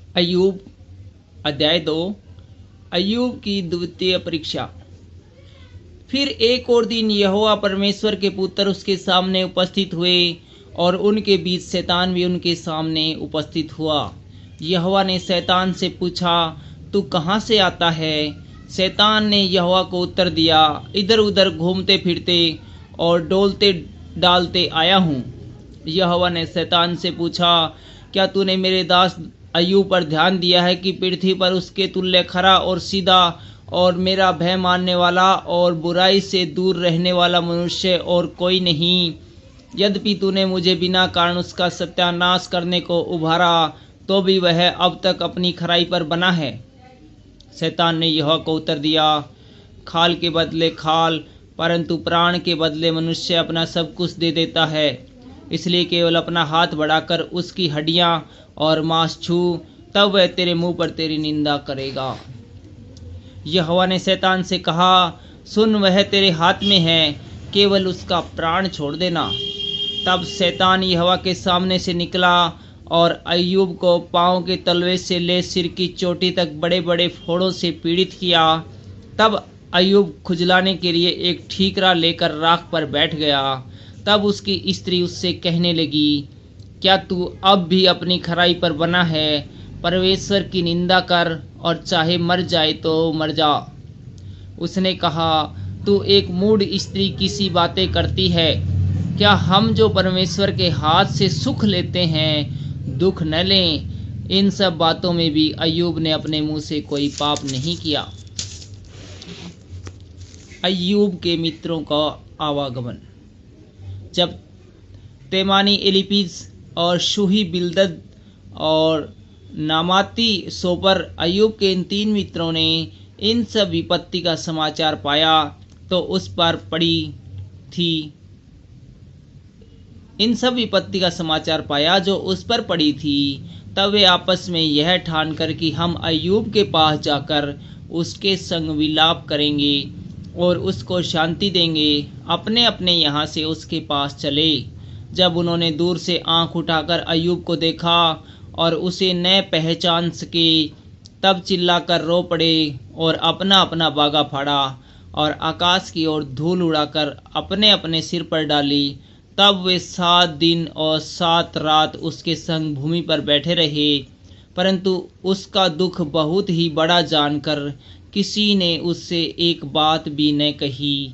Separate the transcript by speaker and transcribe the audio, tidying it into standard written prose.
Speaker 1: अय्यूब अध्याय 2। अय्यूब की द्वितीय परीक्षा। फिर एक और दिन यहोवा परमेश्वर के पुत्र उसके सामने उपस्थित हुए और उनके बीच शैतान भी उनके सामने उपस्थित हुआ। यहोवा ने शैतान से पूछा, तू कहाँ से आता है? शैतान ने यहोवा को उत्तर दिया, इधर उधर घूमते फिरते और डोलते डालते आया हूँ। यहोवा ने शैतान से पूछा, क्या तूने मेरे दास अय्यूब पर ध्यान दिया है कि पृथ्वी पर उसके तुल्य खरा और सीधा और मेरा भय मानने वाला और बुराई से दूर रहने वाला मनुष्य और कोई नहीं? यद्यपि तूने मुझे बिना कारण उसका सत्यानाश करने को उभारा, तो भी वह अब तक अपनी खराई पर बना है। शैतान ने यहोवा को उत्तर दिया, खाल के बदले खाल, परंतु प्राण के बदले मनुष्य अपना सब कुछ दे देता है। इसलिए केवल अपना हाथ बढ़ाकर उसकी हड्डियां और मांस छू, तब वह तेरे मुंह पर तेरी निंदा करेगा। यहोवा ने शैतान से कहा, सुन, वह तेरे हाथ में है, केवल उसका प्राण छोड़ देना। तब शैतान यहोवा के सामने से निकला और अय्यूब को पांव के तलवे से ले सिर की चोटी तक बड़े बड़े फोड़ों से पीड़ित किया। तब अय्यूब खुजलाने के लिए एक ठीकरा लेकर राख पर बैठ गया। तब उसकी स्त्री उससे कहने लगी, क्या तू अब भी अपनी खराई पर बना है? परमेश्वर की निंदा कर और चाहे मर जाए तो मर जा। उसने कहा, तू एक मूढ़ स्त्री की सी बातें करती है। क्या हम जो परमेश्वर के हाथ से सुख लेते हैं दुख न लें? इन सब बातों में भी अय्यूब ने अपने मुंह से कोई पाप नहीं किया। अय्यूब के मित्रों का आवागमन। जब तेमानी एलीपीज और शूही बिल्दद और नामाती सोपर अय्यूब के इन 3 मित्रों ने इन सब विपत्ति का समाचार पाया तो उस पर पड़ी थी इन सब विपत्ति का समाचार पाया जो उस पर पड़ी थी। तब वे आपस में यह ठान कर कि हम अय्यूब के पास जाकर उसके संग विलाप करेंगे और उसको शांति देंगे, अपने अपने यहाँ से उसके पास चले। जब उन्होंने दूर से आंख उठाकर अय्यूब को देखा और उसे न पहचान सके, तब चिल्लाकर रो पड़े और अपना अपना बागा फाड़ा और आकाश की ओर धूल उड़ाकर अपने अपने सिर पर डाली। तब वे 7 दिन और 7 रात उसके संग भूमि पर बैठे रहे, परंतु उसका दुख बहुत ही बड़ा जानकर किसी ने उससे एक बात भी न कही।